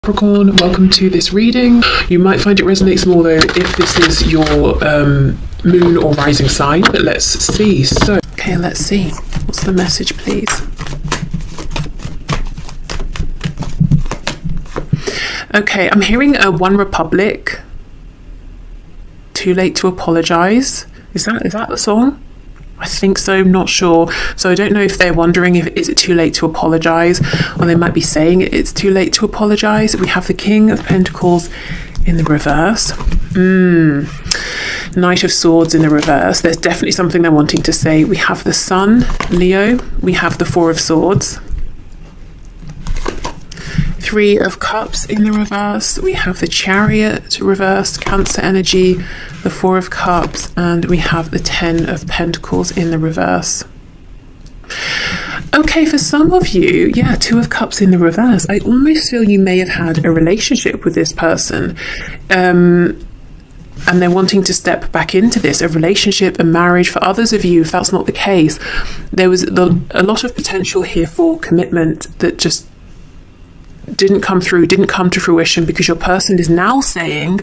Capricorn, welcome to this reading. You might find it resonates more though if this is your moon or rising sign, but let's see. Okay, let's see. What's the message, please? Okay, I'm hearing a One Republic. Too late to apologize. Is that the song? I think so, I'm not sure. So I don't know if they're wondering if is it too late to apologize, or they might be saying it's too late to apologize. We have the King of Pentacles in the reverse. Knight of Swords in the reverse. There's definitely something they're wanting to say. We have the Sun, Leo. We have the Four of Swords. Three of Cups in the reverse. We have the Chariot reversed, Cancer energy, the Four of Cups, and we have the Ten of Pentacles in the reverse. Okay, for some of you, yeah, Two of Cups in the reverse. I almost feel you may have had a relationship with this person. And they're wanting to step back into this, a relationship, a marriage. For others of you, if that's not the case, there was a lot of potential here for commitment that just didn't come to fruition, because your person is now saying,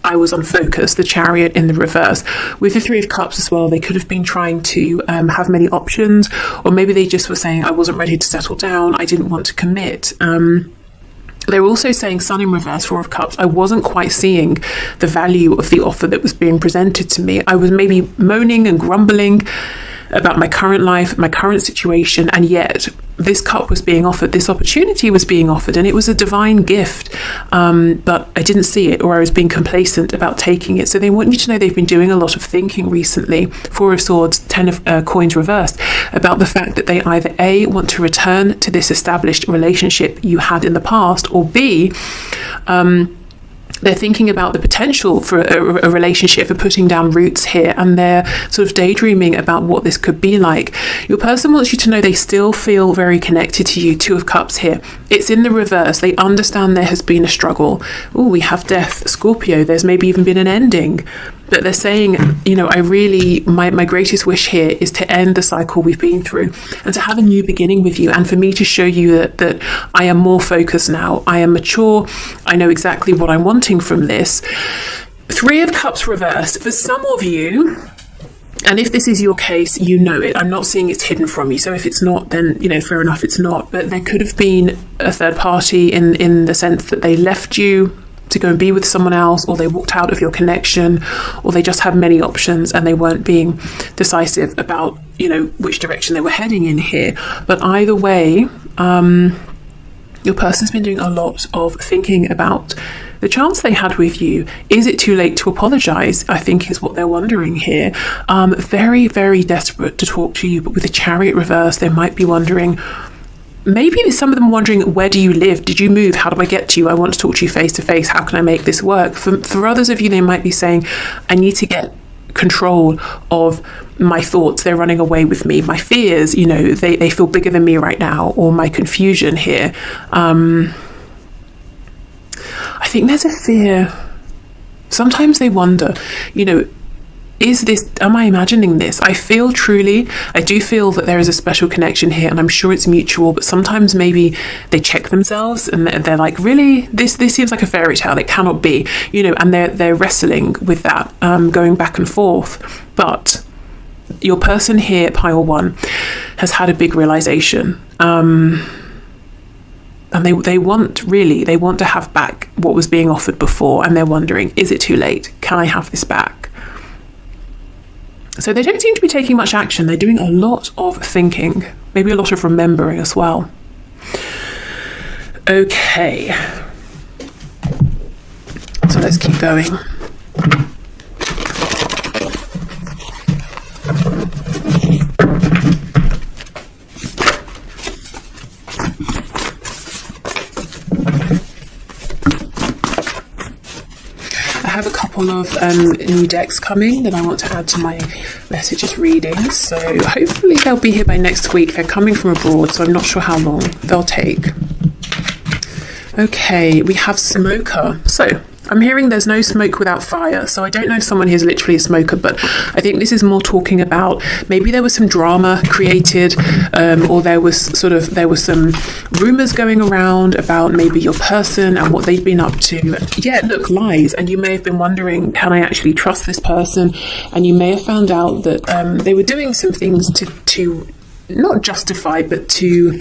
I was unfocused, the Chariot in the reverse. With the Three of Cups as well, they could have been trying to have many options, or maybe they just were saying, I wasn't ready to settle down, I didn't want to commit. They were also saying, Sun in reverse, Four of Cups, I wasn't quite seeing the value of the offer that was being presented to me. I was maybe moaning and grumbling about my current life, my current situation, and yet this cup was being offered, this opportunity was being offered, and it was a divine gift, but I didn't see it, or I was being complacent about taking it. So they want you to know they've been doing a lot of thinking recently. Four of Swords, Ten of Coins reversed, about the fact that they either A, want to return to this established relationship you had in the past, or B, they're thinking about the potential for a relationship, for putting down roots here, and they're sort of daydreaming about what this could be like. Your person wants you to know they still feel very connected to you. Two of Cups here. It's in the reverse. They understand there has been a struggle. Oh, we have Death, Scorpio. There's maybe even been an ending. But they're saying, you know, my greatest wish here is to end the cycle we've been through and to have a new beginning with you, and for me to show you that I am more focused now. I am mature. I know exactly what I'm wanting from this. Three of Cups reversed. For some of you, and if this is your case, you know it. I'm not seeing it's hidden from you. So if it's not, then, you know, fair enough, it's not. But there could have been a third party in the sense that they left you to go and be with someone else, or they walked out of your connection, or they just had many options and they weren't being decisive about, you know, which direction they were heading in here. But either way, your person's been doing a lot of thinking about the chance they had with you. Is it too late to apologize? I think is what they're wondering here. Very, very desperate to talk to you, but with the Chariot reverse, they might be wondering, maybe some of them wondering, where do you live? Did you move? How do I get to you? I want to talk to you face to face. How can I make this work? For others of you, they might be saying, I need to get control of my thoughts. They're running away with me. My fears, you know, they feel bigger than me right now, or my confusion here. I think there's a fear. Sometimes they wonder, you know, am I imagining this? I do feel that there is a special connection here, and I'm sure it's mutual, but sometimes maybe they check themselves and they're like, really, this seems like a fairy tale, it cannot be, you know, and they're wrestling with that, going back and forth. But your person here, pile one, has had a big realization, and they want to have back what was being offered before, and they're wondering, is it too late? Can I have this back? So they don't seem to be taking much action. They're doing a lot of thinking, maybe a lot of remembering as well. Okay. So let's keep going. I have a couple of new decks coming that I want to add to my messages readings, so hopefully they'll be here by next week. They're coming from abroad, so I'm not sure how long they'll take. Okay, we have Smoker. So I'm hearing there's no smoke without fire. So I don't know if someone here is literally a smoker, but I think this is more talking about maybe there was some drama created, or there was some rumors going around about maybe your person and what they've been up to. Yeah, look, lies. And you may have been wondering, can I actually trust this person? And you may have found out that they were doing some things to not justify, but to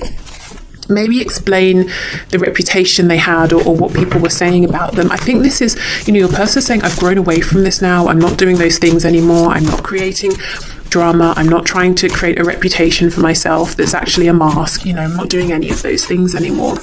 maybe explain the reputation they had, or what people were saying about them. I think this is, your person saying, I've grown away from this now. I'm not doing those things anymore. I'm not creating drama. I'm not trying to create a reputation for myself that's actually a mask. I'm not doing any of those things anymore.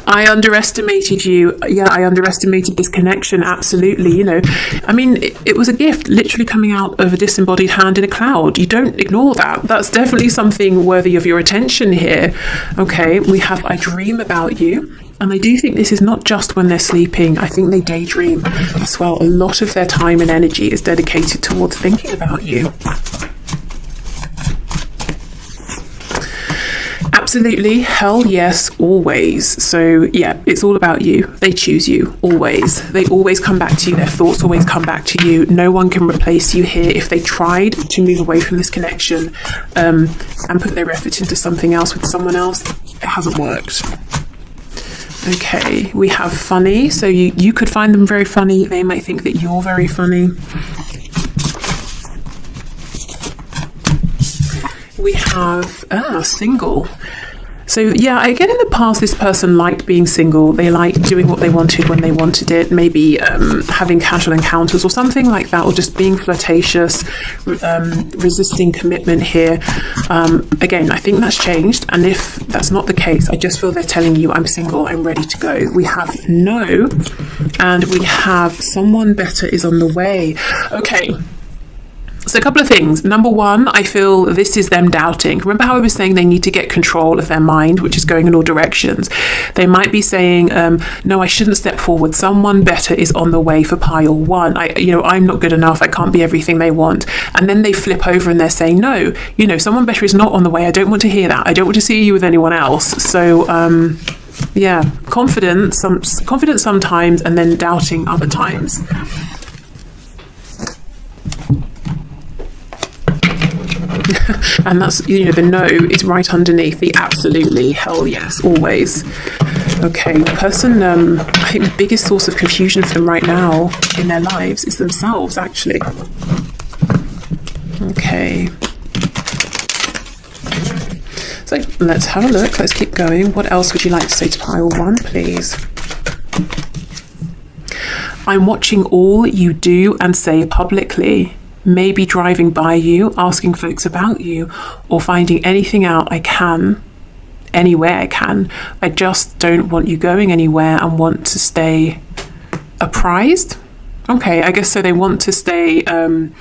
I underestimated you. Yeah, I underestimated this connection. Absolutely. It was a gift literally coming out of a disembodied hand in a cloud. You don't ignore that. That's definitely something worthy of your attention here. Okay, we have I dream about you. And I do think this is not just when they're sleeping. I think they daydream as well. A lot of their time and energy is dedicated towards thinking about you. Absolutely, hell yes, always. So yeah, it's all about you. They choose you, always. They always come back to you. Their thoughts always come back to you. No one can replace you here. If they tried to move away from this connection and put their effort into something else with someone else, it hasn't worked. Okay, we have funny. So you could find them very funny. They might think that you're very funny. We have single. So yeah, again, in the past, this person liked being single. They liked doing what they wanted when they wanted it, maybe having casual encounters or something like that, or just being flirtatious, resisting commitment here. Again, I think that's changed. And if that's not the case, I just feel they're telling you, I'm single, I'm ready to go. We have no, and we have someone better is on the way. Okay. So a couple of things. Number one, I feel this is them doubting. Remember how I was saying they need to get control of their mind, which is going in all directions. They might be saying, no, I shouldn't step forward. Someone better is on the way for pile one. I'm not good enough. I can't be everything they want. And then they flip over and they're saying, no, someone better is not on the way. I don't want to hear that. I don't want to see you with anyone else. So, yeah, confident sometimes and then doubting other times. And that's, the no is right underneath the absolutely, hell yes, always. Okay, person, I think the biggest source of confusion for them right now in their lives is themselves, actually. Okay. So let's have a look. Let's keep going. What else would you like to say to pile one, please? I'm watching all you do and say publicly. Maybe driving by you, asking folks about you, or finding anything out I can, anywhere I can. I just don't want you going anywhere and want to stay apprised. Okay, I guess so they want to stay on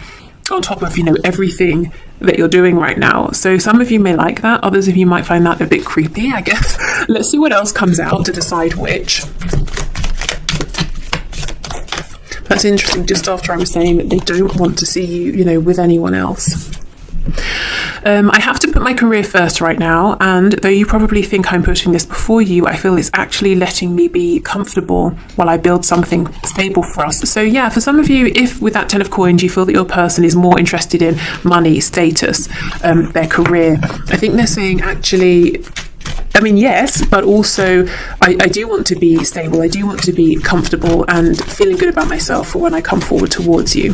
top of, everything that you're doing right now. So some of you may like that. Others of you might find that a bit creepy, I guess. Let's see what else comes out to decide which. That's interesting, just after I was saying that they don't want to see you, with anyone else. I have to put my career first right now, and though you probably think I'm putting this before you, I feel it's actually letting me be comfortable while I build something stable for us. So yeah, for some of you, if with that 10 of coins, you feel that your person is more interested in money, status, their career, I think they're saying actually, yes, but also I do want to be stable. I do want to be comfortable and feeling good about myself for when I come forward towards you.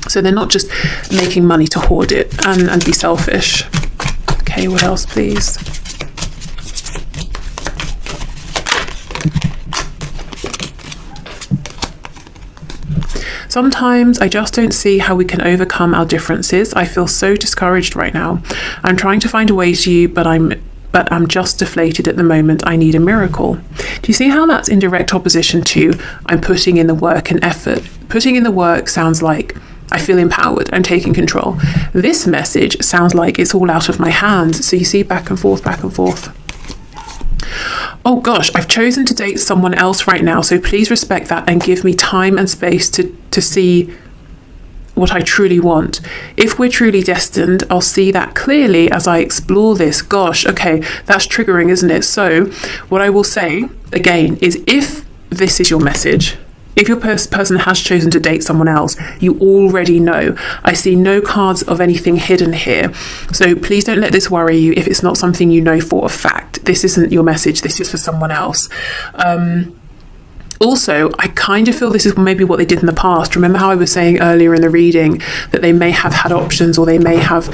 So they're not just making money to hoard it and be selfish. Okay, what else, please? Sometimes I just don't see how we can overcome our differences. I feel so discouraged right now. I'm trying to find a way to you, but I'm just deflated at the moment. I need a miracle. Do you see how that's in direct opposition to I'm putting in the work and effort? Putting in the work sounds like I feel empowered, I'm taking control. This message sounds like it's all out of my hands. So you see back and forth, back and forth. Oh gosh, I've chosen to date someone else right now, so please respect that and give me time and space to see what I truly want. If we're truly destined, I'll see that clearly as I explore this. Gosh, okay, that's triggering, isn't it? So what I will say again is if this is your message. If your person has chosen to date someone else, you already know. I see no cards of anything hidden here. So please don't let this worry you if it's not something you know for a fact. This isn't your message. This is for someone else. Also, I kind of feel this is maybe what they did in the past. Remember how I was saying earlier in the reading that they may have had options, or they may have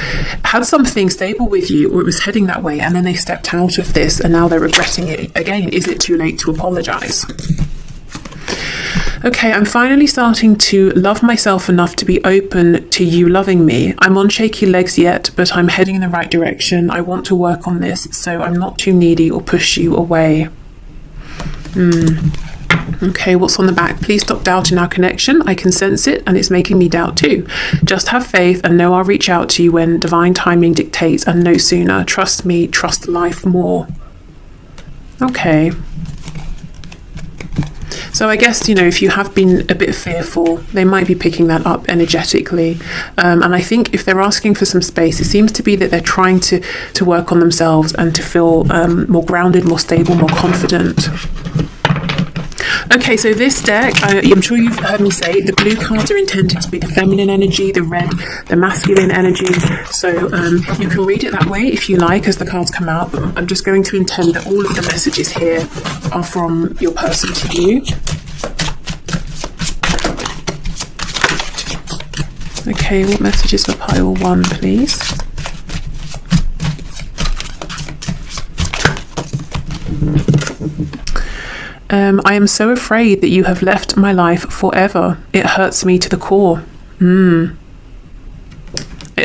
had something stable with you, or it was heading that way, and then they stepped out of this and now they're regretting it. Again, is it too late to apologize? Okay, I'm finally starting to love myself enough to be open to you loving me. I'm on shaky legs yet, but I'm heading in the right direction. I want to work on this, so I'm not too needy or push you away. Okay, what's on the back? Please stop doubting our connection. I can sense it, and it's making me doubt too. Just have faith and know I'll reach out to you when divine timing dictates, and no sooner. Trust me, trust life more. Okay. So I guess, if you have been a bit fearful, they might be picking that up energetically. And I think if they're asking for some space, it seems to be that they're trying to work on themselves and to feel more grounded, more stable, more confident. Okay, so this deck, I'm sure you've heard me say, the blue cards are intended to be the feminine energy, the red, the masculine energy. So you can read it that way if you like as the cards come out, but I'm just going to intend that all of the messages here are from your person to you. Okay, what messages for pile 1, please? I am so afraid that you have left my life forever. It hurts me to the core.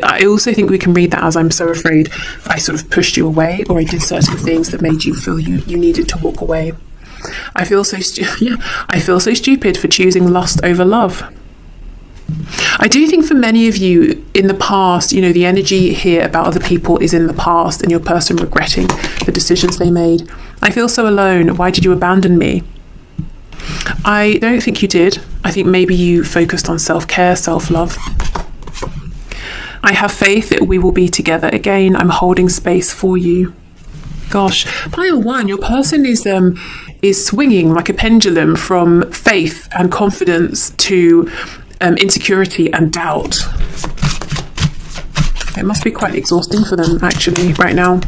I also think we can read that as I'm so afraid I sort of pushed you away, or I did certain things that made you feel you needed to walk away. I feel so stupid for choosing lust over love. I do think for many of you in the past, the energy here about other people is in the past and your person regretting the decisions they made. I feel so alone. Why did you abandon me? I don't think you did. I think maybe you focused on self-care, self-love. I have faith that we will be together again. I'm holding space for you. Gosh, pile 1, your person is swinging like a pendulum from faith and confidence to insecurity and doubt. It must be quite exhausting for them actually right now.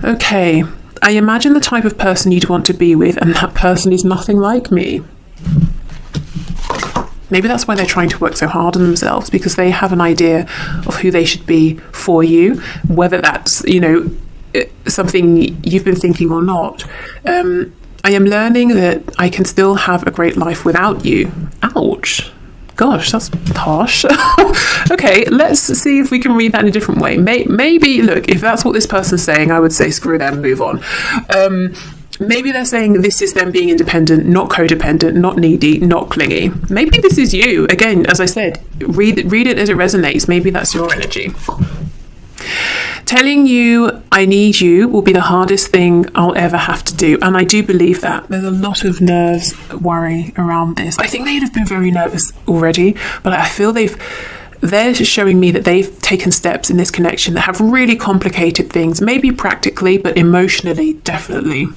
Okay, I imagine the type of person you'd want to be with, and that person is nothing like me. Maybe that's why they're trying to work so hard on themselves, because they have an idea of who they should be for you, whether that's something you've been thinking or not. I am learning that I can still have a great life without you. Ouch. Gosh, that's harsh. Okay, let's see if we can read that in a different way. Maybe, look, if that's what this person's saying, I would say screw them, move on. Maybe they're saying this is them being independent, not codependent, not needy, not clingy. Maybe this is you. Again, as I said, read it as it resonates. Maybe that's your energy. Telling you I need you will be the hardest thing I'll ever have to do. And I do believe that. There's a lot of nerves, worry around this. I think they'd have been very nervous already, but I feel they're showing me that they've taken steps in this connection that have really complicated things, maybe practically, but emotionally, definitely.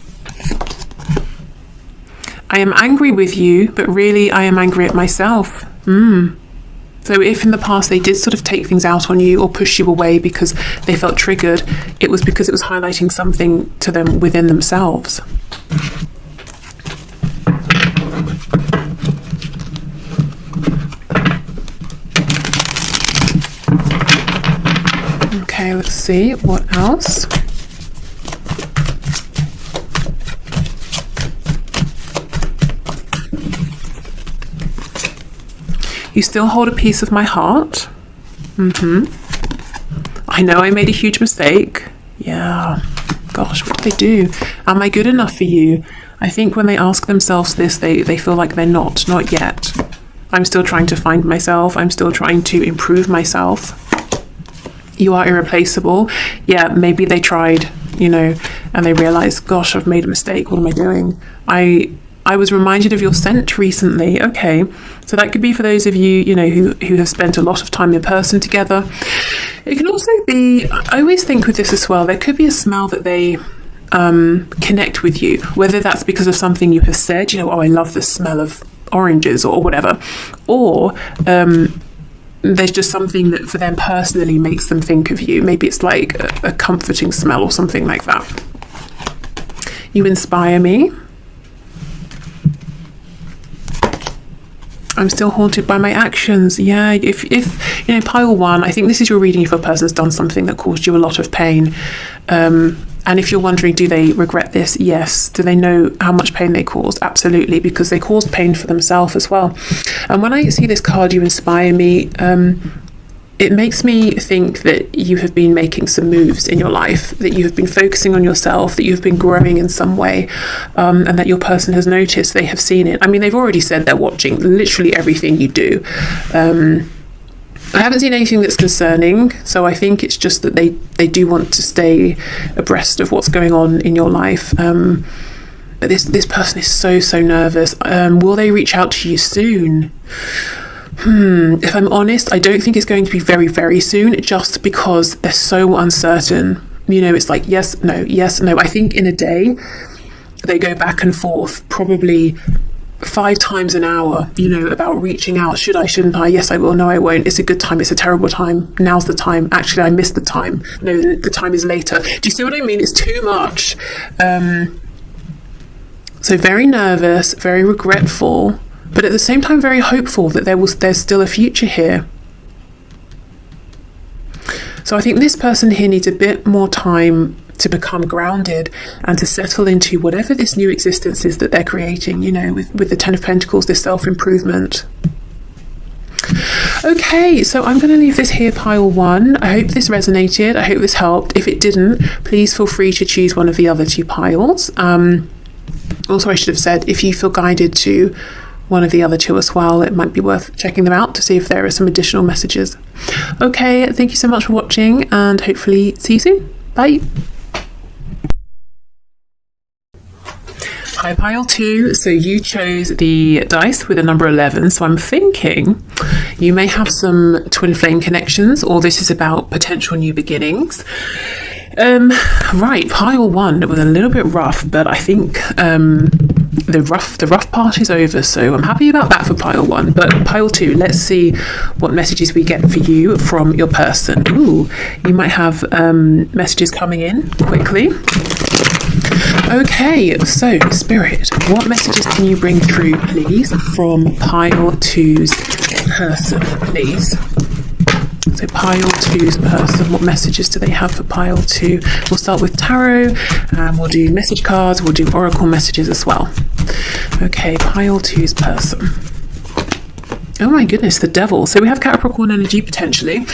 I am angry with you, but really I am angry at myself. So if in the past they did sort of take things out on you or push you away because they felt triggered, it was because it was highlighting something to them within themselves. Okay, let's see what else. You still hold a piece of my heart. I know I made a huge mistake. Yeah. Gosh, what did they do? Am I good enough for you? I think when they ask themselves this, they feel like they're not yet. I'm still trying to find myself. I'm still trying to improve myself. You are irreplaceable. Yeah, maybe they tried, and they realized, gosh, I've made a mistake. What am I doing? I was reminded of your scent recently. Okay, so that could be for those of you, who have spent a lot of time in person together. It can also be, I always think with this as well, there could be a smell that they connect with you, whether that's because of something you have said, you know, oh, I love the smell of oranges or whatever, or there's just something that for them personally makes them think of you. Maybe it's like a comforting smell or something like that. You inspire me. I'm still haunted by my actions. Yeah, if you know, pile 1, I think this is your reading if a person's done something that caused you a lot of pain. And if you're wondering, do they regret this? Yes. Do they know how much pain they caused? Absolutely, because they caused pain for themselves as well. And when I see this card, you inspire me, it makes me think that you have been making some moves in your life, that you have been focusing on yourself, that you've been growing in some way, and that your person has noticed, they have seen it. I mean, they've already said they're watching literally everything you do. I haven't seen anything that's concerning, so I think it's just that they do want to stay abreast of what's going on in your life. But this person is so nervous. Will they reach out to you soon? If I'm honest, I don't think it's going to be very, very soon, just because they're so uncertain. You know, it's like yes, no, yes, no. I think in a day, they go back and forth, probably 5 times an hour, you know, about reaching out. Should I, shouldn't I? Yes, I will. No, I won't. It's a good time. It's a terrible time. Now's the time. Actually, I missed the time. No, the time is later. Do you see what I mean? It's too much. So very nervous, very regretful, but at the same time very hopeful that there's still a future here. So I think this person here needs a bit more time to become grounded and to settle into whatever this new existence is that they're creating, you know, with the 10 of Pentacles, this self-improvement. Okay, so I'm going to leave this here, pile 1. I hope this resonated. I hope this helped. If it didn't, please feel free to choose one of the other 2 piles. Also, I should have said, if you feel guided to one of the other 2 as well, it might be worth checking them out to see if there are some additional messages. Okay, thank you so much for watching, and hopefully see you soon. Bye. Hi, pile 2. So you chose the dice with the number 11. So I'm thinking you may have some twin flame connections, or this is about potential new beginnings. Right, pile 1 was a little bit rough, but I think the rough part is over, so I'm happy about that for pile 1. But pile 2, let's see what messages we get for you from your person. Ooh, you might have messages coming in quickly. Okay, so Spirit, what messages can you bring through, please, from pile 2's person, please? So pile 2's person, what messages do they have for pile 2? We'll start with tarot, and we'll do message cards, we'll do oracle messages as well. Okay, pile 2's person. Oh my goodness, the devil. So we have Capricorn energy potentially.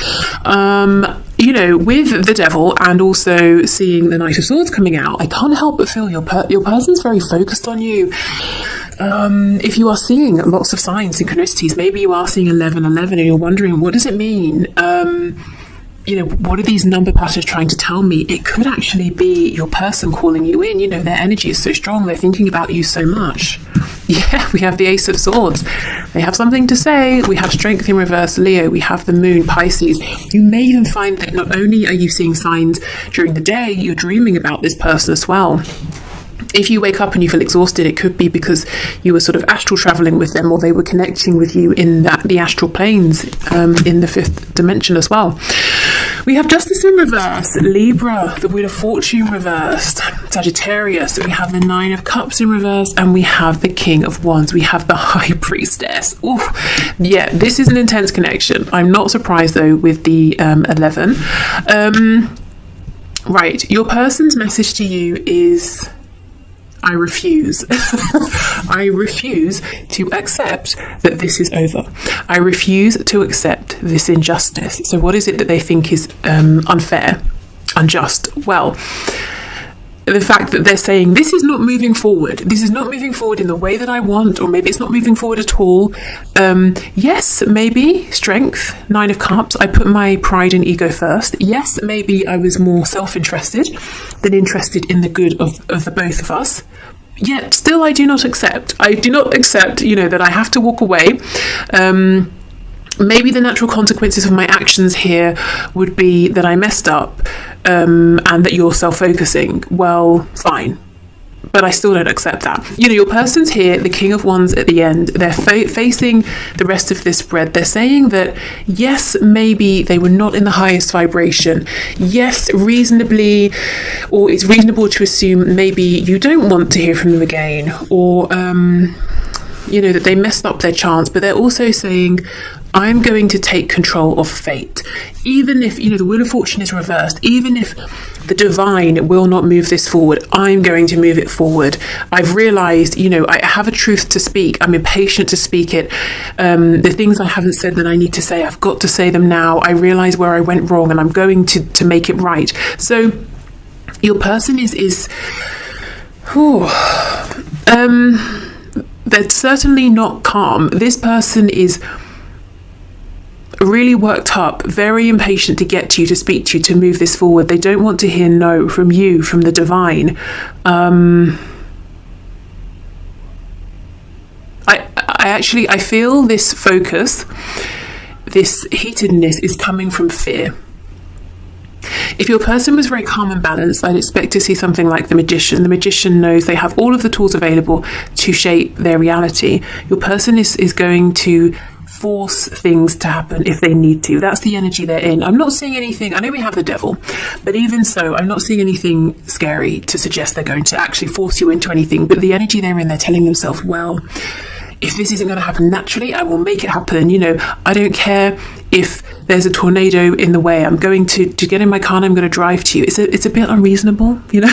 You know, with the devil and also seeing the Knight of Swords coming out, I can't help but feel your person's very focused on you. If you are seeing lots of signs, synchronicities, maybe you are seeing 1111 and you're wondering, what does it mean? You know, what are these number patterns trying to tell me? It could actually be your person calling you in. You know, their energy is so strong. They're thinking about you so much. Yeah, we have the Ace of Swords. They have something to say. We have Strength in reverse, Leo. We have the Moon, Pisces. You may even find that not only are you seeing signs during the day, you're dreaming about this person as well. If you wake up and you feel exhausted, it could be because you were sort of astral traveling with them, or they were connecting with you in the astral planes, in the 5th dimension as well. We have Justice in reverse, Libra, the Wheel of Fortune reversed, Sagittarius, we have the 9 of Cups in reverse, and we have the King of Wands. We have the High Priestess. Ooh, yeah, this is an intense connection. I'm not surprised though with the 11. Right, your person's message to you is, I refuse. I refuse to accept that this is over. I refuse to accept this injustice. So what is it that they think is unfair, unjust? Well, the fact that they're saying this is not moving forward. This is not moving forward in the way that I want, or maybe it's not moving forward at all. Yes, maybe strength, 9 of Cups. I put my pride and ego first. Yes, maybe I was more self-interested than interested in the good of the both of us. Yet still I do not accept. I do not accept, you know, that I have to walk away. maybe the natural consequences of my actions here would be that I messed up, and that you're self-focusing. Well, fine. But I still don't accept that. You know, your person's here, the King of Wands at the end. They're facing the rest of this spread. They're saying that, yes, maybe they were not in the highest vibration. Yes, reasonably, or it's reasonable to assume maybe you don't want to hear from them again, or, you know, that they messed up their chance. But they're also saying, I'm going to take control of fate. Even if, you know, the Wheel of Fortune is reversed, even if the divine will not move this forward, I'm going to move it forward. I've realized, you know, I have a truth to speak. I'm impatient to speak it. The things I haven't said that I need to say, I've got to say them now. I realize where I went wrong, and I'm going to make it right. So your person is they're certainly not calm. This person is really worked up, very impatient to get to you, to speak to you, to move this forward. They don't want to hear no from you, from the divine. I feel this focus, this heatedness is coming from fear. If your person was very calm and balanced, I'd expect to see something like the Magician. The Magician knows they have all of the tools available to shape their reality. Your person is going to force things to happen if they need to. That's the energy they're in. I'm not seeing anything. I know we have the Devil, but even so, I'm not seeing anything scary to suggest they're going to actually force you into anything. But the energy they're in, they're telling themselves, well, if this isn't going to happen naturally, I will make it happen. You know, I don't care if there's a tornado in the way. I'm going to get in my car and I'm going to drive to you. It's a bit unreasonable, you know.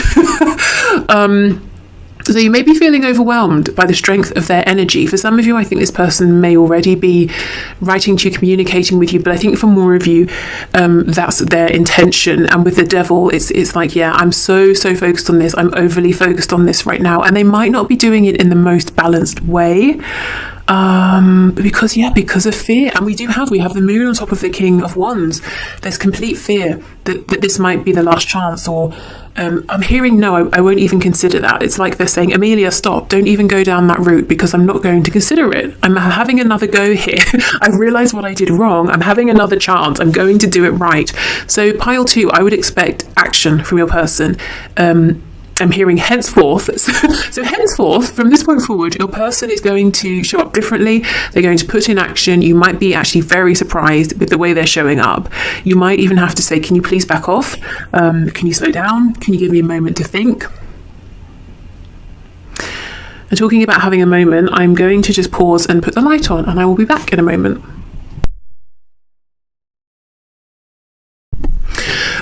So you may be feeling overwhelmed by the strength of their energy. For some of you, I think this person may already be writing to you, communicating with you, but I think for more of you, that's their intention. And with the Devil, it's like, yeah, I'm so focused on this. I'm overly focused on this right now. And they might not be doing it in the most balanced way. Because of fear. And we have the Moon on top of the King of Wands. There's complete fear that this might be the last chance, or I'm hearing no, I won't even consider that. It's like they're saying, Amelia, stop, don't even go down that route, because I'm not going to consider it. I'm having another go here. I've realized what I did wrong. I'm having another chance. I'm going to do it right. So pile 2, I would expect action from your person. I'm hearing henceforth. So henceforth, from this point forward, your person is going to show up differently. They're going to put in action. You might be actually very surprised with the way they're showing up. You might even have to say, can you please back off? Can you slow down? Can you give me a moment to think? And talking about having a moment, I'm going to just pause and put the light on, and I will be back in a moment.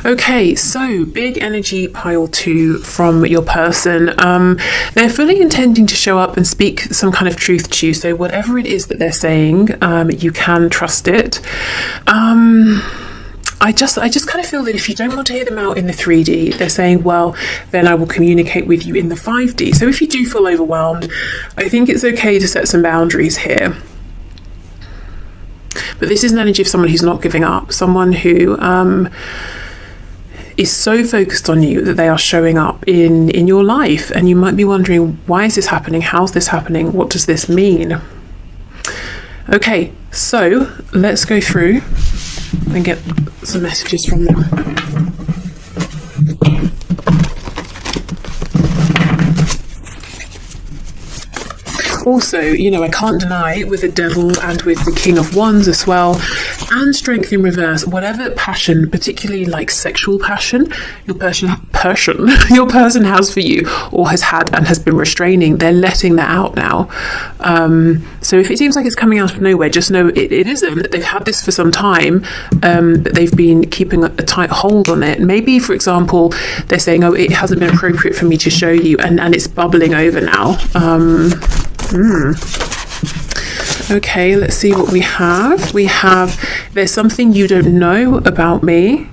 Okay, so big energy pile 2 from your person. They're fully intending to show up and speak some kind of truth to you. So whatever it is that they're saying, you can trust it. I just kind of feel that if you don't want to hear them out in the 3D, they're saying, well, then I will communicate with you in the 5D. So if you do feel overwhelmed, I think it's okay to set some boundaries here. But this is an energy of someone who's not giving up, someone who is so focused on you that they are showing up in your life. And you might be wondering, why is this happening? How's this happening? What does this mean? Okay, so let's go through and get some messages from them. Also, you know, I can't deny with the Devil and with the King of Wands as well, and Strength in reverse, whatever passion, particularly like sexual passion, your person has for you, or has had and has been restraining, they're letting that out now. So if it seems like it's coming out of nowhere, just know it isn't. They've had this for some time, but they've been keeping a tight hold on it. Maybe, for example, they're saying, oh, it hasn't been appropriate for me to show you, and it's bubbling over now. Okay, let's see what we have. There's something you don't know about me.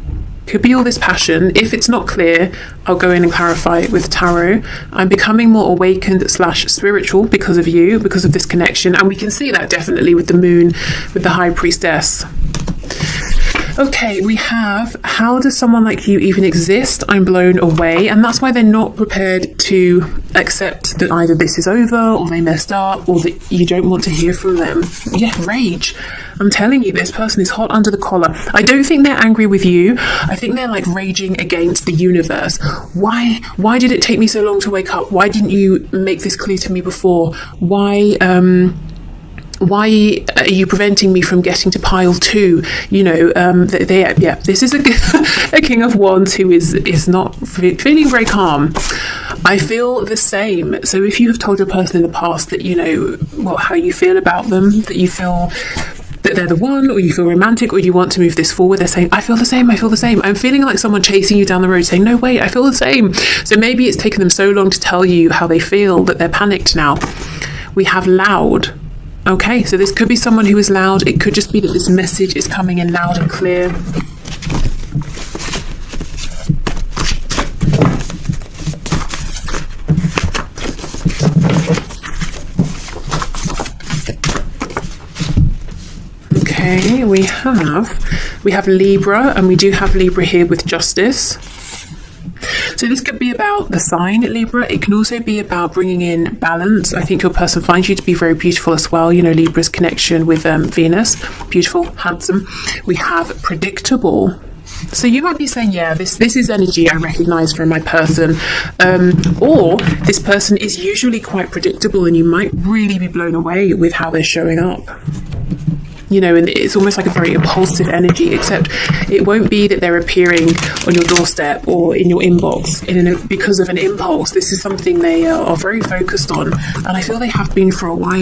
Could be all this passion. If it's not clear, I'll go in and clarify it with tarot. I'm becoming more awakened / spiritual because of you, because of this connection. And we can see that definitely with the Moon, with the High Priestess. Okay, we have, how does someone like you even exist? I'm blown away. And that's why they're not prepared to accept that either this is over or they messed up or that you don't want to hear from them. Yeah, rage. I'm telling you, this person is hot under the collar. I don't think they're angry with you. I think they're like raging against the universe. Why did it take me so long to wake up? Why didn't you make this clear to me before? Why are you preventing me from getting to pile 2? You know, this is a King of Wands who is not feeling very calm. I feel the same. So if you have told your person in the past that, you know, how you feel about them, that you feel that they're the one, or you feel romantic, or you want to move this forward, they're saying, I feel the same. I'm feeling like someone chasing you down the road saying, no, wait, I feel the same. So maybe it's taken them so long to tell you how they feel that they're panicked now. We have loud. Okay, so this could be someone who is loud. It could just be that this message is coming in loud and clear. Okay, we have Libra, and we do have Libra here with Justice. So this could be about the sign Libra. It can also be about bringing in balance. I think your person finds you to be very beautiful as well. You know, Libra's connection with Venus. Beautiful, handsome. We have predictable. So you might be saying, yeah, this is energy I recognize from my person. Or this person is usually quite predictable and you might really be blown away with how they're showing up. You know, and it's almost like a very impulsive energy, except it won't be that they're appearing on your doorstep or in your inbox because of an impulse. This is something they are very focused on, and I feel they have been for a while.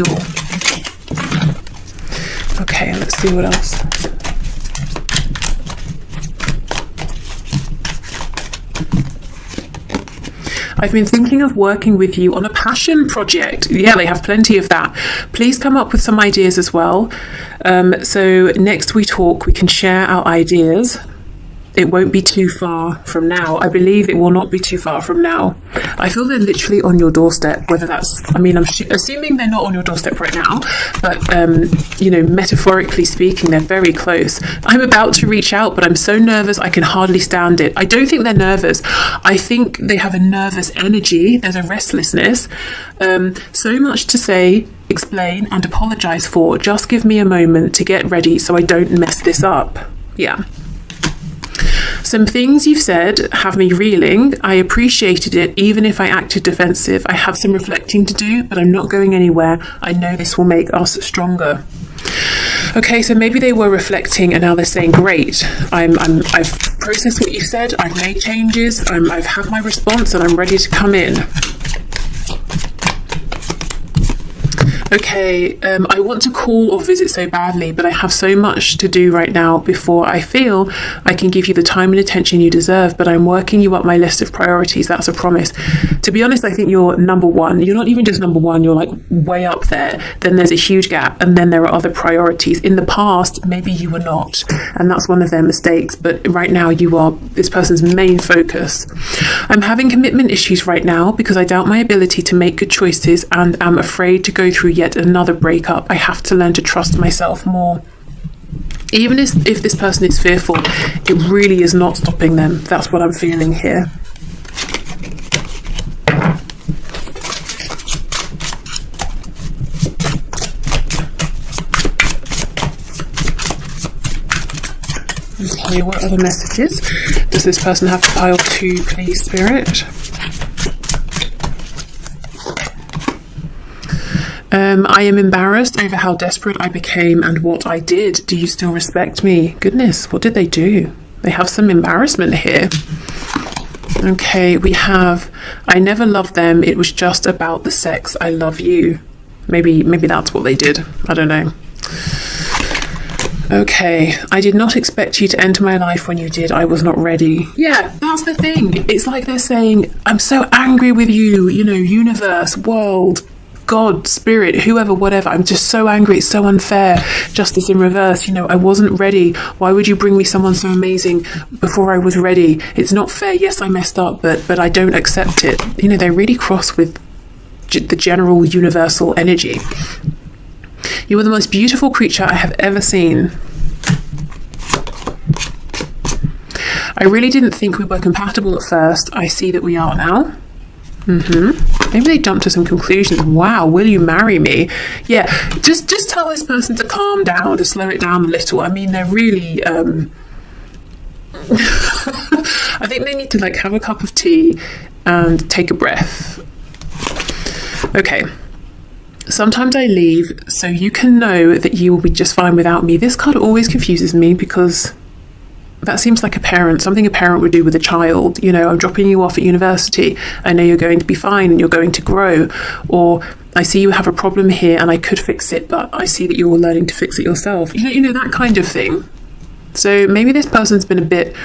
Okay, let's see what else. I've been thinking of working with you on a passion project. Yeah, they have plenty of that. Please come up with some ideas as well. So next we talk, we can share our ideas. It won't be too far from now. I believe it will not be too far from now. I feel they're literally on your doorstep, whether that's, I mean, I'm assuming they're not on your doorstep right now, but, you know, metaphorically speaking, they're very close. I'm about to reach out, but I'm so nervous I can hardly stand it. I don't think they're nervous. I think they have a nervous energy. There's a restlessness. So much to say, explain, and apologize for. Just give me a moment to get ready so I don't mess this up. Yeah. Some things you've said have me reeling. I appreciated it, even if I acted defensive. I have some reflecting to do, but I'm not going anywhere. I know this will make us stronger. Okay, so maybe they were reflecting and now they're saying, great, I've processed what you said, I've made changes, I've had my response, and I'm ready to come in. Okay, I want to call or visit so badly, but I have so much to do right now before I feel I can give you the time and attention you deserve, but I'm working you up my list of priorities. That's a promise. To be honest, I think you're number one. You're not even just number one, you're like way up there. Then there's a huge gap, and then there are other priorities. In the past, maybe you were not, and that's one of their mistakes, but right now you are this person's main focus. I'm having commitment issues right now because I doubt my ability to make good choices and am afraid to go through yet another breakup. I have to learn to trust myself more. Even if this person is fearful, it really is not stopping them. That's what I'm feeling here. Okay, what other messages does this person have to pile to, please, Spirit? I am embarrassed over how desperate I became and what I did. Do you still respect me? Goodness, what did they do? They have some embarrassment here. Okay, we have, I never loved them. It was just about the sex. I love you. Maybe that's what they did. I don't know. Okay, I did not expect you to enter my life when you did. I was not ready. Yeah, that's the thing. It's like they're saying, I'm so angry with you, you know, universe, world, God, spirit, whoever, whatever. I'm just so angry. It's so unfair. Justice in reverse. You know, I wasn't ready. Why would you bring me someone so amazing before I was ready? It's not fair. Yes, I messed up, but I don't accept it. You know, they're really cross with the general universal energy. You are the most beautiful creature I have ever seen. I really didn't think we were compatible at first. I see that we are now. Maybe they jumped to some conclusions. Wow, will you marry me? Yeah, just tell this person to calm down, to slow it down a little. I mean, they're really I think they need to like have a cup of tea and take a breath. Okay. Sometimes I leave so you can know that you will be just fine without me. This card always confuses me because that seems like something a parent would do with a child. You know, I'm dropping you off at university. I know you're going to be fine and you're going to grow. Or I see you have a problem here and I could fix it, but I see that you're learning to fix it yourself. You know, that kind of thing. So maybe this person's been a bit...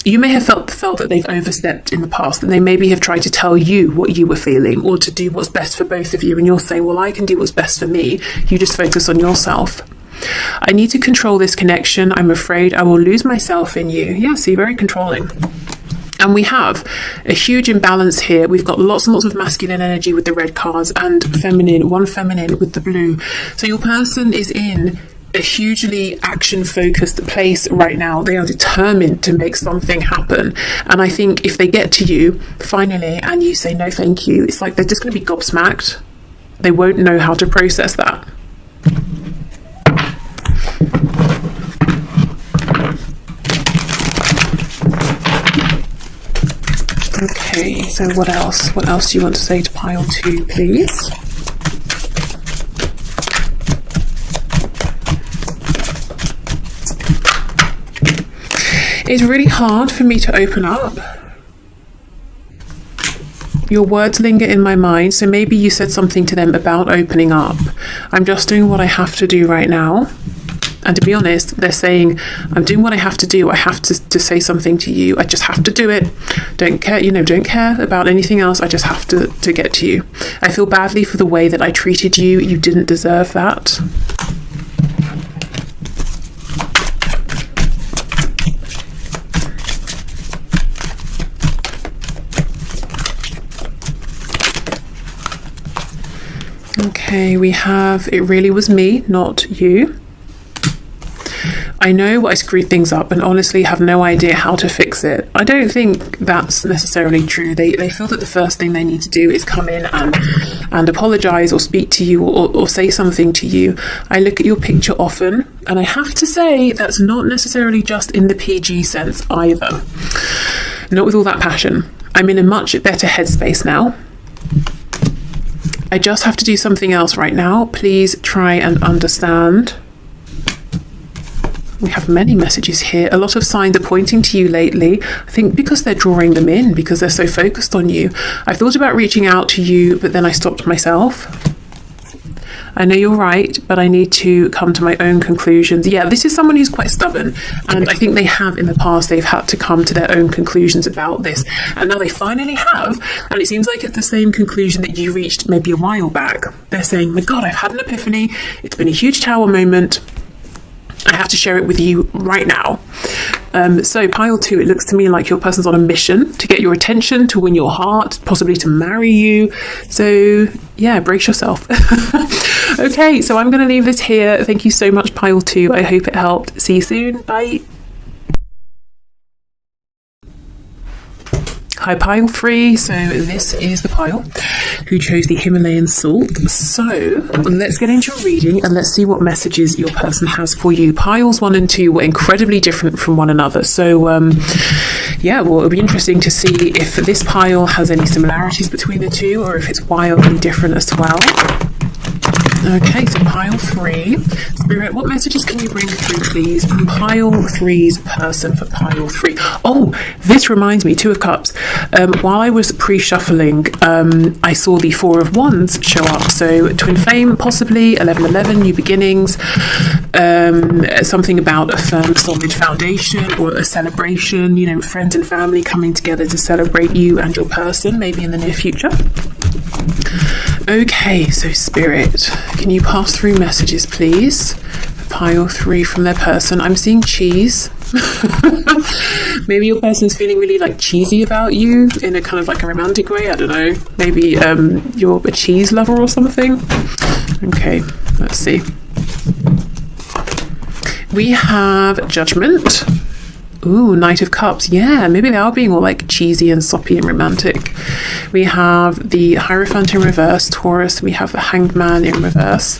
You may have felt that they've overstepped in the past, and they maybe have tried to tell you what you were feeling or to do what's best for both of you. And you're saying, well, I can do what's best for me. You just focus on yourself. I need to control this connection. I'm afraid I will lose myself in you. Yeah, see, very controlling. And we have a huge imbalance here. We've got lots and lots of masculine energy with the red cards and one feminine with the blue. So your person is in a hugely action-focused place right now. They are determined to make something happen. And I think if they get to you, finally, and you say no thank you, it's like they're just going to be gobsmacked. They won't know how to process that. Okay, so what else? What else do you want to say to pile 2, please? It's really hard for me to open up. Your words linger in my mind, so maybe you said something to them about opening up. I'm just doing what I have to do right now. And to be honest, they're saying, I'm doing what I have to do. I have to say something to you. I just have to do it. Don't care, don't care about anything else. I just have to get to you. I feel badly for the way that I treated you. You didn't deserve that. Okay, we have, it really was me, not you. I know I screwed things up and honestly have no idea how to fix it. I don't think that's necessarily true. They feel that the first thing they need to do is come in and apologise or speak to you or say something to you. I look at your picture often and I have to say that's not necessarily just in the PG sense either. Not with all that passion. I'm in a much better headspace now. I just have to do something else right now. Please try and understand. We have many messages here. A lot of signs are pointing to you lately. I think because they're drawing them in, because they're so focused on you. I thought about reaching out to you, but then I stopped myself. I know you're right, but I need to come to my own conclusions. Yeah, this is someone who's quite stubborn. And I think they have in the past, they've had to come to their own conclusions about this. And now they finally have. And it seems like it's the same conclusion that you reached maybe a while back. They're saying, my God, I've had an epiphany. It's been a huge tower moment. I have to share it with you right now. So pile 2, it looks to me like your person's on a mission to get your attention, to win your heart, possibly to marry you. So yeah, brace yourself. Okay, so I'm going to leave this here. Thank you so much, pile 2. I hope it helped. See you soon. Bye. Hi, pile 3. So this is the pile who chose the Himalayan salt. So let's get into your reading and let's see what messages your person has for you. Piles 1 and 2 were incredibly different from one another. So yeah, well, it'll be interesting to see if this pile has any similarities between the two or if it's wildly different as well. Okay, so pile 3. Spirit, what messages can you bring through, please, from pile 3's person for pile 3? Oh, this reminds me, 2 of Cups. While I was pre-shuffling, I saw the 4 of Wands show up. So twin flame, possibly, 1111, new beginnings, something about a firm, solid foundation or a celebration, friends and family coming together to celebrate you and your person, maybe in the near future. Okay, so Spirit, can you pass through messages, please? Pile 3 from their person. I'm seeing cheese. Maybe your person's feeling really cheesy about you in a kind of a romantic way. I don't know. Maybe you're a cheese lover or something. Okay, let's see. We have Judgment. Ooh, Knight of Cups. Yeah, maybe they are being all like cheesy and soppy and romantic. We have the Hierophant in reverse, Taurus. We have the Hanged Man in reverse.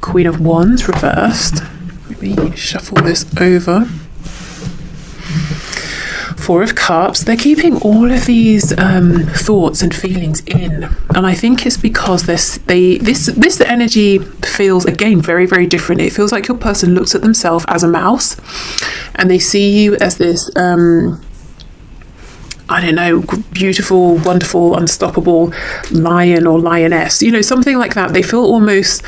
Queen of Wands reversed. Let me shuffle this over. Four of Cups. They're keeping all of these thoughts and feelings in, and I think it's because this energy feels, again, very, very different. It feels like your person looks at themselves as a mouse, and they see you as this I don't know, beautiful, wonderful, unstoppable lion or lioness, you know, something like that. They feel almost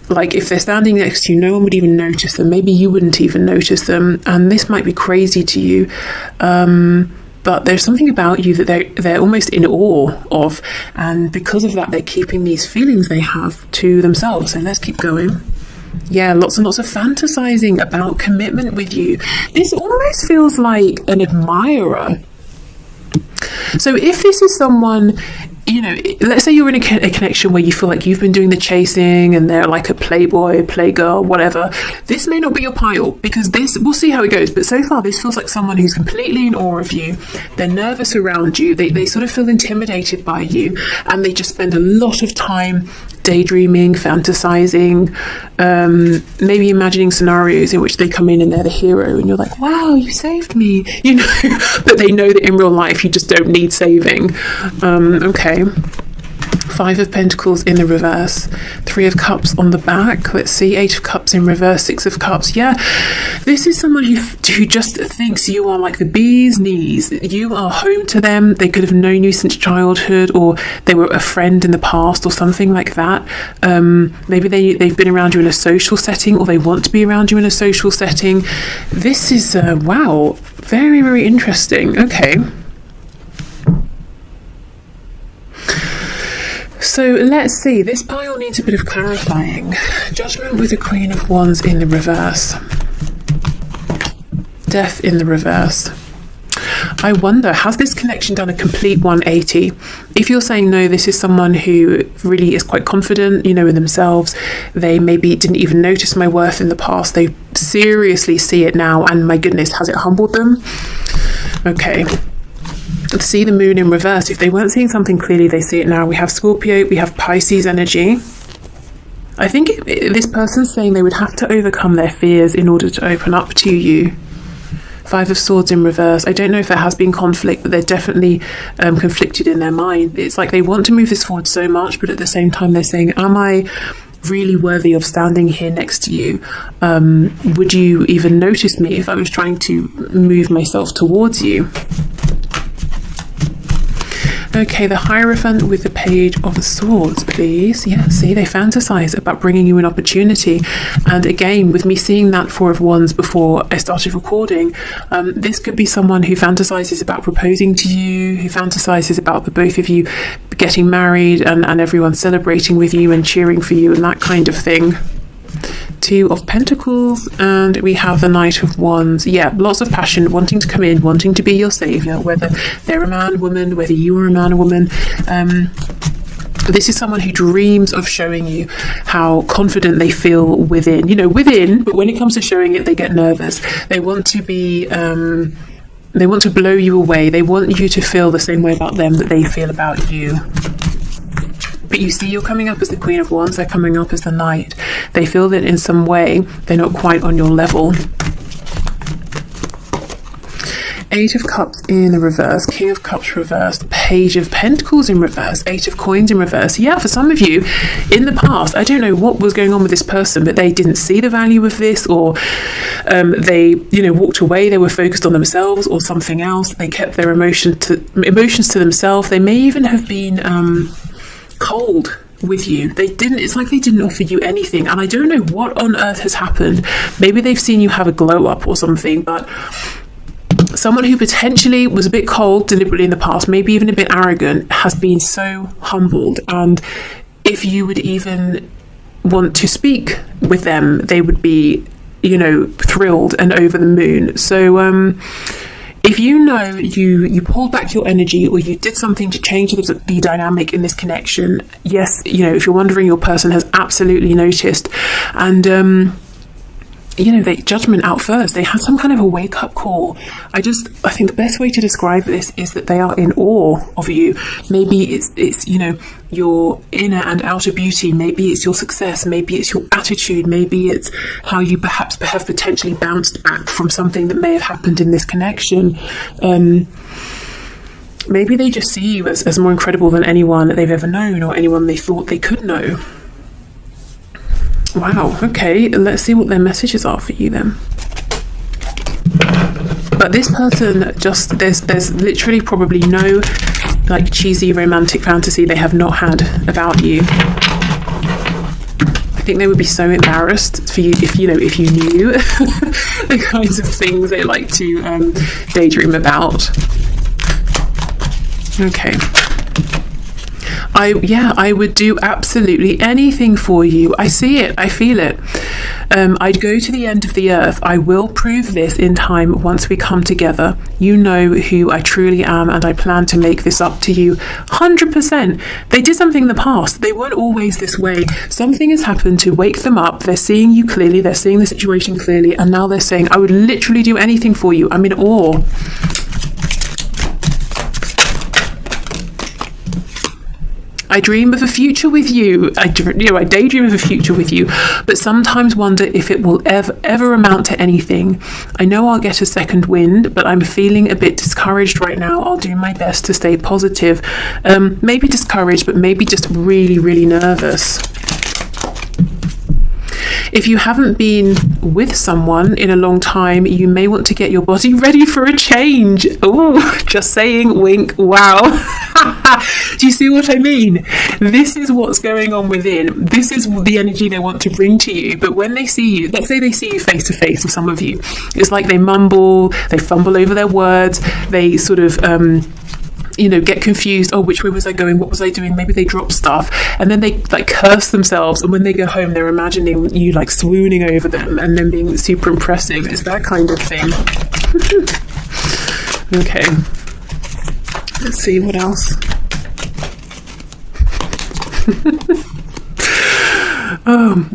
like if they're standing next to you, no one would even notice them. Maybe you wouldn't even notice them, and this might be crazy to you, but there's something about you that they're almost in awe of, and because of that, they're keeping these feelings they have to themselves. So let's keep going. Yeah, lots and lots of fantasizing about commitment with you. This almost feels like an admirer. So if this is someone, you know, let's say you're in a connection where you feel like you've been doing the chasing and they're like a playboy, playgirl, whatever, this may not be your pile, because this, we'll see how it goes, but so far this feels like someone who's completely in awe of you. They're nervous around you, they sort of feel intimidated by you, and they just spend a lot of time daydreaming, fantasizing, maybe imagining scenarios in which they come in and they're the hero and you're like, wow, you saved me, you know, but they know that in real life you just don't need saving. Okay. Five of Pentacles in the reverse, Three of Cups on the back. Let's see, Eight of Cups in reverse, Six of Cups. Yeah, this is someone who just thinks you are like the bee's knees. You are home to them. They could have known you since childhood, or they were a friend in the past, or something like that. Maybe they've been around you in a social setting, or they want to be around you in a social setting. This is, wow, very, very interesting. Okay. So let's see, this pile needs a bit of clarifying. Judgment with the Queen of Wands in the reverse. Death in the reverse. I wonder, has this connection done a complete 180? If you're saying no, this is someone who really is quite confident, you know, in themselves. They maybe didn't even notice my worth in the past. They seriously see it now, and my goodness, has it humbled them? Okay. Let's see the Moon in reverse. If they weren't seeing something clearly, they see it now. We have Scorpio, we have Pisces energy. I think this person's saying they would have to overcome their fears in order to open up to you. Five of Swords in reverse. I don't know if there has been conflict, but they're definitely conflicted in their mind. It's like they want to move this forward so much, but at the same time they're saying, am I really worthy of standing here next to you? Would you even notice me if I was trying to move myself towards you? Okay, the Hierophant with the Page of Swords, please. Yeah, see, they fantasize about bringing you an opportunity. And again, with me seeing that Four of Wands before I started recording, this could be someone who fantasizes about proposing to you, who fantasizes about the both of you getting married and everyone celebrating with you and cheering for you and that kind of thing. Two of Pentacles, and we have the Knight of Wands. Yeah, lots of passion, wanting to come in, wanting to be your savior, whether they're a man, woman, whether you are a man or woman. This is someone who dreams of showing you how confident they feel within, you know, within, but when it comes to showing it, they get nervous. They want to be, they want to blow you away. They want you to feel the same way about them that they feel about you. But you see, you're coming up as the Queen of Wands, they're coming up as the Knight. They feel that in some way they're not quite on your level. Eight of Cups in the reverse, King of Cups reversed, Page of Pentacles in reverse, Eight of Coins in reverse. Yeah, for some of you in the past, I don't know what was going on with this person, but they didn't see the value of this, or they, you know, walked away. They were focused on themselves or something else. They kept their emotions to themselves. They may even have been cold with you. They didn't, it's like they didn't offer you anything, and I don't know what on earth has happened. Maybe they've seen you have a glow up or something, but someone who potentially was a bit cold deliberately in the past, maybe even a bit arrogant, has been so humbled, and if you would even want to speak with them, they would be, you know, thrilled and over the moon. So if you know you pulled back your energy, or you did something to change the dynamic in this connection, yes, you know, if you're wondering, your person has absolutely noticed. And they judgment out first. They had some kind of a wake-up call. I think the best way to describe this is that they are in awe of you. Maybe it's your inner and outer beauty. Maybe it's your success. Maybe it's your attitude. Maybe it's how you perhaps have potentially bounced back from something that may have happened in this connection. Maybe they just see you as more incredible than anyone that they've ever known, or anyone they thought they could know. Wow, okay, let's see what their messages are for you then. But this person there's literally probably no like cheesy romantic fantasy they have not had about you. I think they would be so embarrassed for you if you knew the kinds of things they like to daydream about. Okay. I would do absolutely anything for you. I see it. I feel it. I'd go to the end of the earth. I will prove this in time once we come together. You know who I truly am, and I plan to make this up to you 100%. They did something in the past. They weren't always this way. Something has happened to wake them up. They're seeing you clearly. They're seeing the situation clearly. And now they're saying, I would literally do anything for you. I'm in awe. I dream of a future with you. I daydream of a future with you, but sometimes wonder if it will ever amount to anything. I know I'll get a second wind, but I'm feeling a bit discouraged right now. I'll do my best to stay positive. Maybe discouraged, but maybe just really, really nervous. If you haven't been with someone in a long time, you may want to get your body ready for a change. Oh, just saying, wink, wow. Do you see what I mean? This is what's going on within. This is the energy they want to bring to you. But when they see you, let's say they see you face to face with some of you, it's like they mumble, they fumble over their words, they sort of get confused. Oh, which way was I going? What was I doing? Maybe they drop stuff, and then they like curse themselves, and when they go home they're imagining you like swooning over them and then being super impressive. It's that kind of thing. Okay, let's see what else.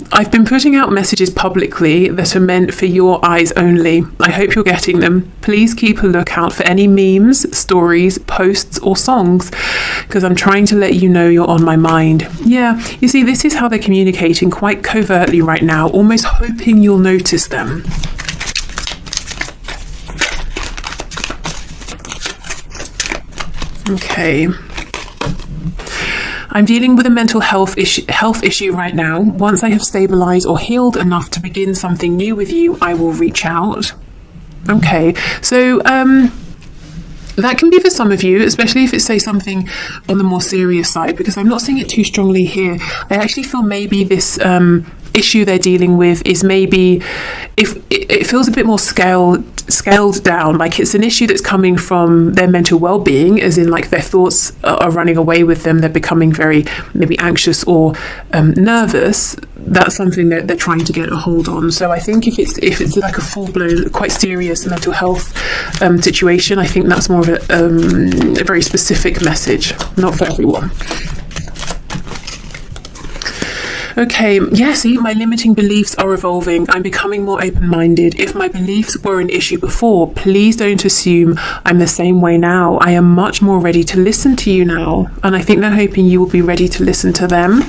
I've been putting out messages publicly that are meant for your eyes only. I hope you're getting them. Please keep a lookout for any memes, stories, posts or songs, because I'm trying to let you know you're on my mind. Yeah, you see, this is how they're communicating quite covertly right now, almost hoping you'll notice them. Okay. I'm dealing with a mental health issue right now. Once I have stabilized or healed enough to begin something new with you, I will reach out. Okay, so that can be for some of you, especially if it's, say, something on the more serious side, because I'm not seeing it too strongly here. I actually feel maybe this issue they're dealing with is maybe, if it feels a bit more scaled down, like it's an issue that's coming from their mental well-being, as in like their thoughts are running away with them, they're becoming very maybe anxious or nervous. That's something that they're trying to get a hold on. So I think if it's like a full-blown, quite serious mental health situation, I think that's more of a very specific message, not for everyone. Okay, yeah, see, my limiting beliefs are evolving. I'm becoming more open-minded. If my beliefs were an issue before, please don't assume I'm the same way now. I am much more ready to listen to you now. And I think they're hoping you will be ready to listen to them.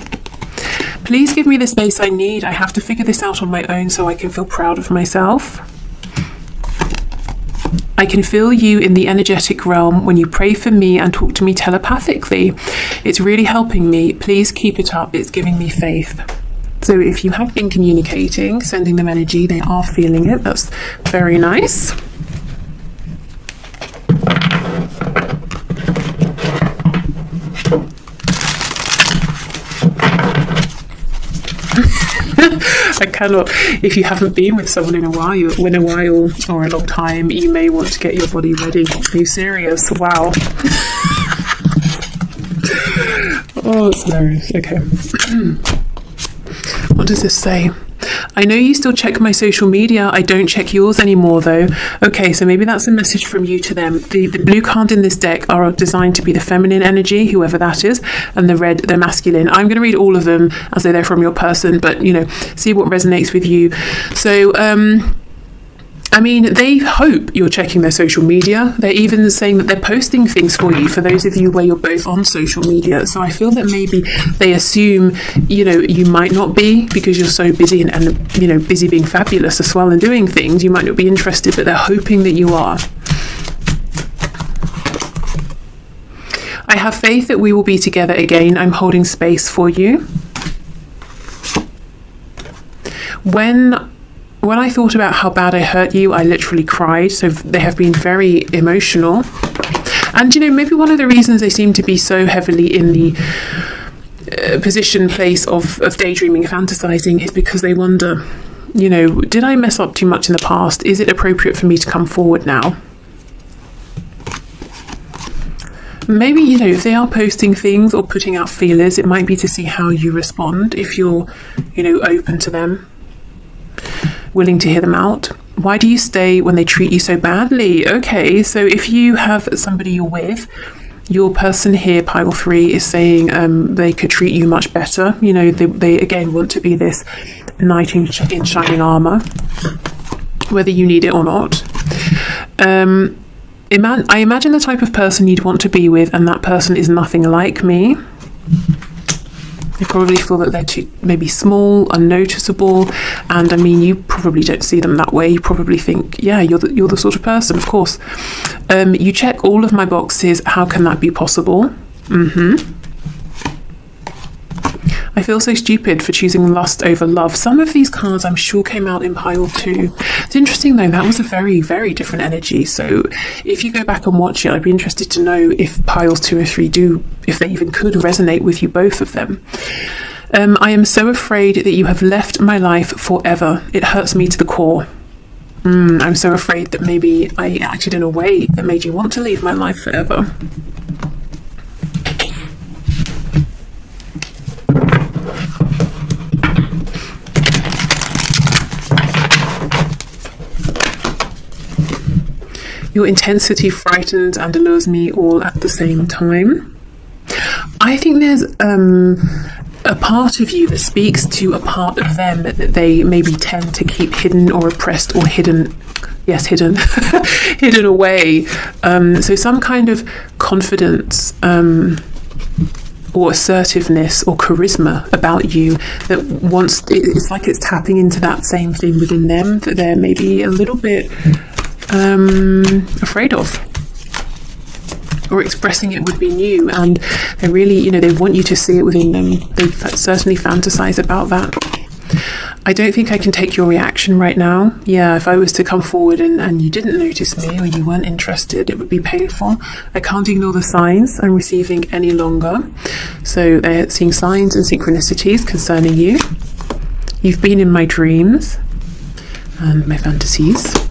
Please give me the space I need. I have to figure this out on my own so I can feel proud of myself. I can feel you in the energetic realm when you pray for me and talk to me telepathically. It's really helping me. Please keep it up. It's giving me faith. So if you have been communicating, sending them energy, they are feeling it. That's very nice. I cannot. If you haven't been with someone in a while or a long time, you may want to get your body ready. Are you serious? Wow. Oh, it's hilarious. Okay. What does this say? I know you still check my social media. I don't check yours anymore, though. Okay, so maybe that's a message from you to them. The blue cards in this deck are designed to be the feminine energy, whoever that is, and the red, the masculine. I'm going to read all of them as though they're from your person, but, you know, see what resonates with you. So, I mean, they hope you're checking their social media. They're even saying that they're posting things for you, for those of you where you're both on social media. So I feel that maybe they assume, you know, you might not be, because you're so busy and you know, busy being fabulous as well and doing things. You might not be interested, but they're hoping that you are. I have faith that we will be together again. I'm holding space for you. When I thought about how bad I hurt you, I literally cried. So they have been very emotional. And, you know, maybe one of the reasons they seem to be so heavily in the place of daydreaming, fantasizing, is because they wonder, you know, did I mess up too much in the past? Is it appropriate for me to come forward now? Maybe, you know, if they are posting things or putting out feelers, it might be to see how you respond, if you're, you know, open to them, willing to hear them out. Why do you stay when they treat you so badly? Okay, so if you have somebody you're with, your person here, pile 3, is saying they could treat you much better. You know, they again want to be this knight in shining armor, whether you need it or not. I imagine the type of person you'd want to be with, and that person is nothing like me. You probably feel that they're too maybe small, unnoticeable, and I mean, you probably don't see them that way. You probably think, yeah, you're the sort of person, of course. You check all of my boxes. How can that be possible? I feel so stupid for choosing lust over love. Some of these cards I'm sure came out in pile 2. It's interesting though, that was a very, very different energy. So if you go back and watch it, I'd be interested to know if piles 2 or 3 if they even could resonate with you, both of them. I am so afraid that you have left my life forever. It hurts me to the core. I'm so afraid that maybe I acted in a way that made you want to leave my life forever. Your intensity frightens and allures me all at the same time. I think there's a part of you that speaks to a part of them that they maybe tend to keep hidden or oppressed or hidden. Yes, hidden. Hidden away. So some kind of confidence or assertiveness or charisma about you that it's like it's tapping into that same thing within them that they're maybe a little bit afraid of, or expressing it would be new, and they really, you know, they want you to see it within them. They certainly fantasize about that. I don't think I can take your reaction right now. Yeah, if I was to come forward and you didn't notice me or you weren't interested, it would be painful. I can't ignore the signs I'm receiving any longer. So they're seeing signs and synchronicities concerning you. You've been in my dreams and my fantasies.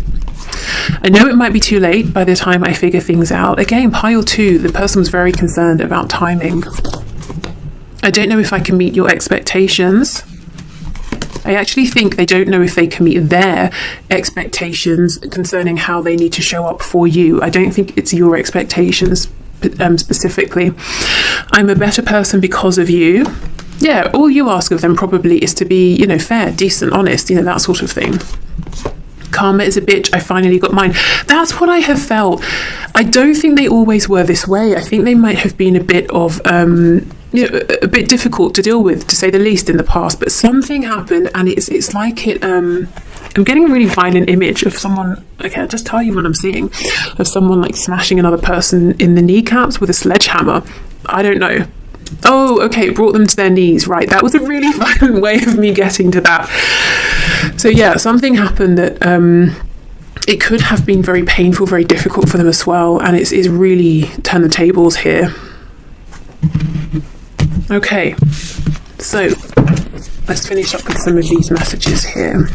I know it might be too late by the time I figure things out. Again, pile 2, the person was very concerned about timing. I don't know if I can meet your expectations. I actually think they don't know if they can meet their expectations concerning how they need to show up for you. I don't think it's your expectations specifically. I'm a better person because of you. Yeah, all you ask of them probably is to be, you know, fair, decent, honest, you know, that sort of thing. Karma is a bitch, I finally got mine. That's what I have felt. I don't think they always were this way. I think they might have been a bit of, you know, a bit difficult to deal with, to say the least, in the past. But something happened, and it's like it. I'm getting a really violent image of someone. Okay, I'll just tell you what I'm seeing, of someone like smashing another person in the kneecaps with a sledgehammer. I don't know. Oh, okay, brought them to their knees. Right, that was a really violent way of me getting to that. So yeah, something happened that it could have been very painful, very difficult for them as well, and it's really turned the tables here. Okay, so let's finish up with some of these messages here.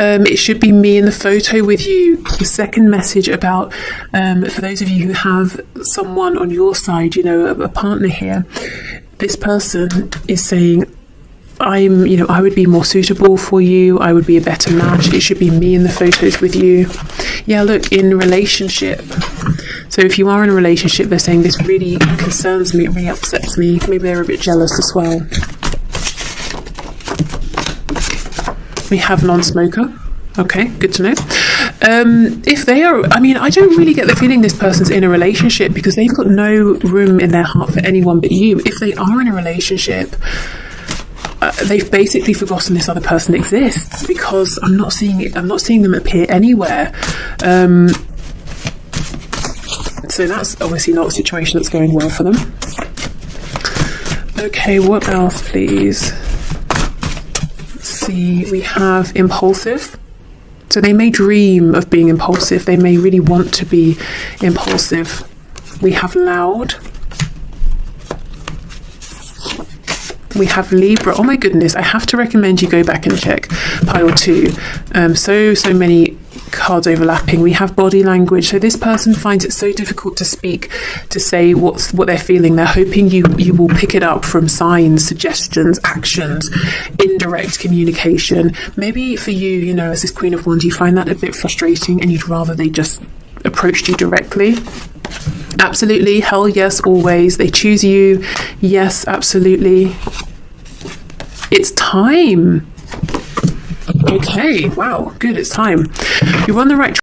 It should be me in the photo with you. The second message about, for those of you who have someone on your side, you know, a partner here, This person is saying, I would be more suitable for you. I would be a better match. It should be me in the photos with you. Yeah, look, in relationship. So if you are in a relationship, they're saying this really concerns me, it really upsets me. Maybe they're a bit jealous as well. We have non-smoker. Okay, good to know. If they are, I don't really get the feeling this person's in a relationship, because they've got no room in their heart for anyone but you. If they are in a relationship, they've basically forgotten this other person exists, because I'm not seeing it. I'm not seeing them appear anywhere. So that's obviously not a situation that's going well for them. Okay, what else, please? Let's see. We have impulsive. So they may dream of being impulsive. They may really want to be impulsive. We have loud. We have Libra. Oh my goodness, I have to recommend you go back and check pile 2. So many cards overlapping. We have body language. So this person finds it so difficult to speak, to say what they're feeling. They're hoping you will pick it up from signs, suggestions, actions, indirect communication. Maybe for you, as this Queen of Wands, you find that a bit frustrating and you'd rather they just approached you directly. Absolutely, hell yes, always. They choose you. Yes, absolutely. It's time. Okay, wow, good, it's time. You're on the right track.